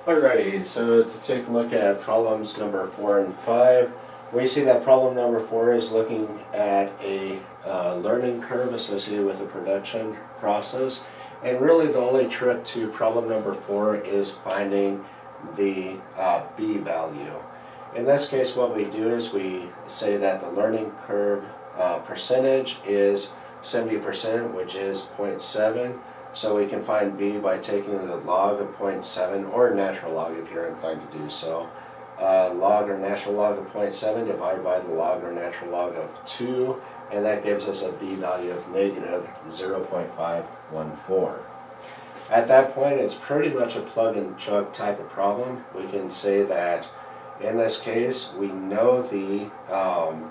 Alrighty, so to take a look at problems number 4 and 5, we see that problem number 4 is looking at a learning curve associated with the production process. And really the only trick to problem number 4 is finding the B value. In this case, what we do is we say that the learning curve percentage is 70%, which is 0.7. So we can find B by taking the log of 0.7, or natural log if you're inclined to do so. Log or natural log of 0.7 divided by the log or natural log of 2, and that gives us a B value of negative 0.514. At that point, it's pretty much a plug and chug type of problem. We can say that in this case, we know the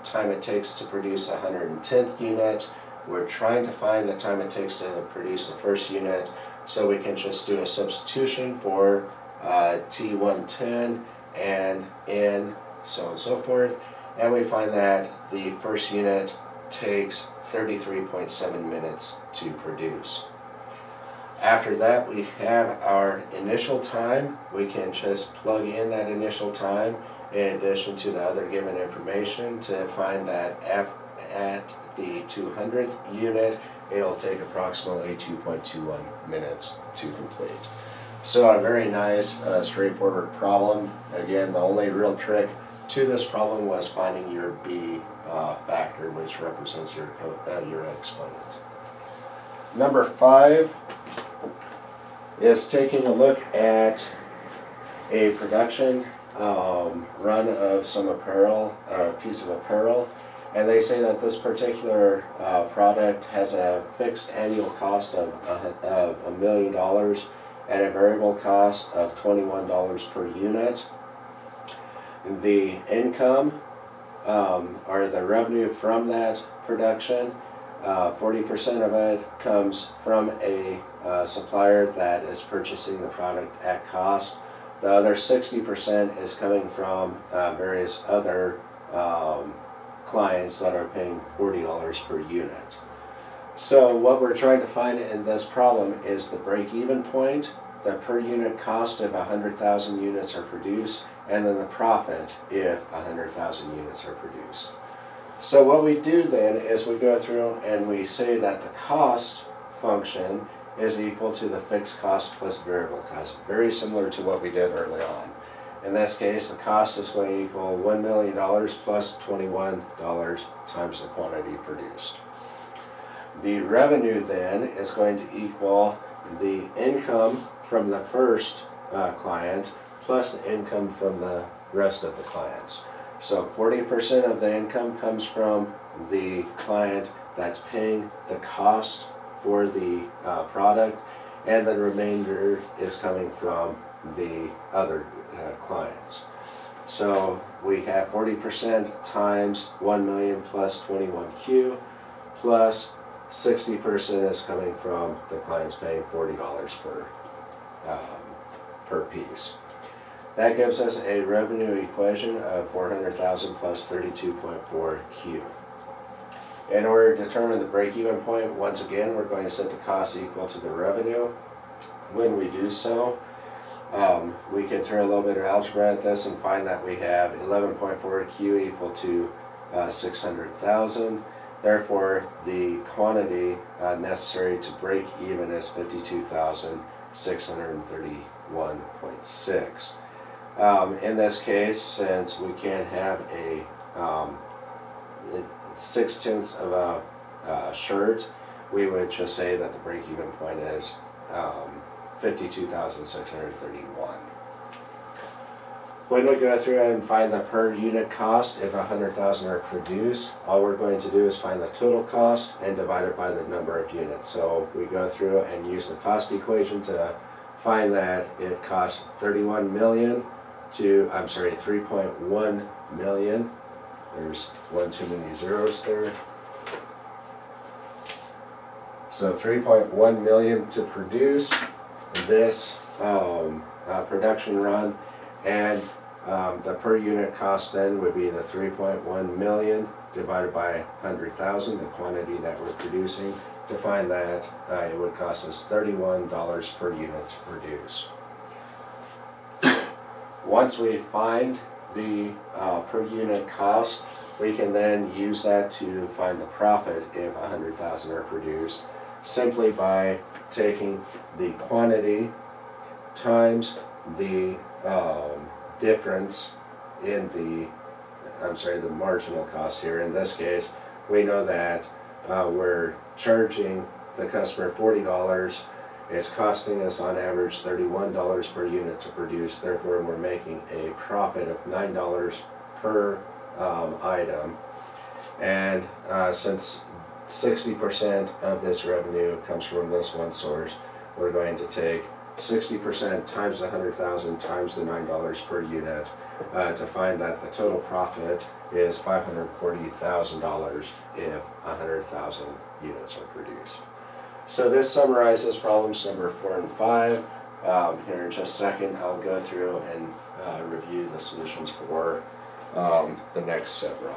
time it takes to produce the 110th unit. We're trying to find the time it takes to produce the first unit, so we can just do a substitution for T110 and N, so on and so forth, and we find that the first unit takes 33.7 minutes to produce. After that, we have our initial time. We can just plug in that initial time in addition to the other given information to find that at the 200th unit, it'll take approximately 2.21 minutes to complete. So a very nice, straightforward problem. Again, the only real trick to this problem was finding your B factor, which represents your exponent. Number 5 is taking a look at a production run of some apparel, a piece of apparel. And they say that this particular product has a fixed annual cost of $1 million and a variable cost of $21 per unit. The income, or the revenue from that production, 40% of it comes from a supplier that is purchasing the product at cost. The other 60% is coming from various other clients that are paying $40 per unit. So what we're trying to find in this problem is the break-even point, the per unit cost if 100,000 units are produced, and then the profit if 100,000 units are produced. So what we do then is we go through and we say that the cost function is equal to the fixed cost plus variable cost, very similar to what we did early on. In this case, the cost is going to equal $1 million plus $21 times the quantity produced. The revenue then is going to equal the income from the first client plus the income from the rest of the clients. So 40% of the income comes from the client that's paying the cost for the product, and the remainder is coming from the other clients. So we have 40% times 1 million plus 21Q plus 60% is coming from the clients paying $40 per piece. That gives us a revenue equation of 400,000 plus 32.4Q. In order to determine the break-even point, once again, we're going to set the cost equal to the revenue. When we do so, we can throw a little bit of algebra at this and find that we have 11.4Q equal to 600,000. Therefore, the quantity necessary to break even is 52,631.6. In this case, since we can't have a 6/10 of a shirt, we would just say that the break-even point is 52,631. When we go through and find the per unit cost, if 100,000 are produced, all we're going to do is find the total cost and divide it by the number of units. So we go through and use the cost equation to find that it costs 3.1 million. There's one too many zeros there. So 3.1 million to produce this production run, and the per unit cost then would be the 3.1 million divided by 100,000, the quantity that we're producing. To find that, it would cost us $31 per unit to produce. Once we find the per unit cost, we can then use that to find the profit if 100,000 are produced, simply by taking the quantity times the difference in the marginal cost here. In this case, we know that we're charging the customer $40. It's costing us on average $31 per unit to produce, therefore we're making a profit of $9 per item. And since 60% of this revenue comes from this one source, we're going to take 60% times the 100,000 times the $9 per unit to find that the total profit is $540,000 if 100,000 units are produced. So this summarizes problems number 4 and 5. Here in just a second, I'll go through and review the solutions for the next several.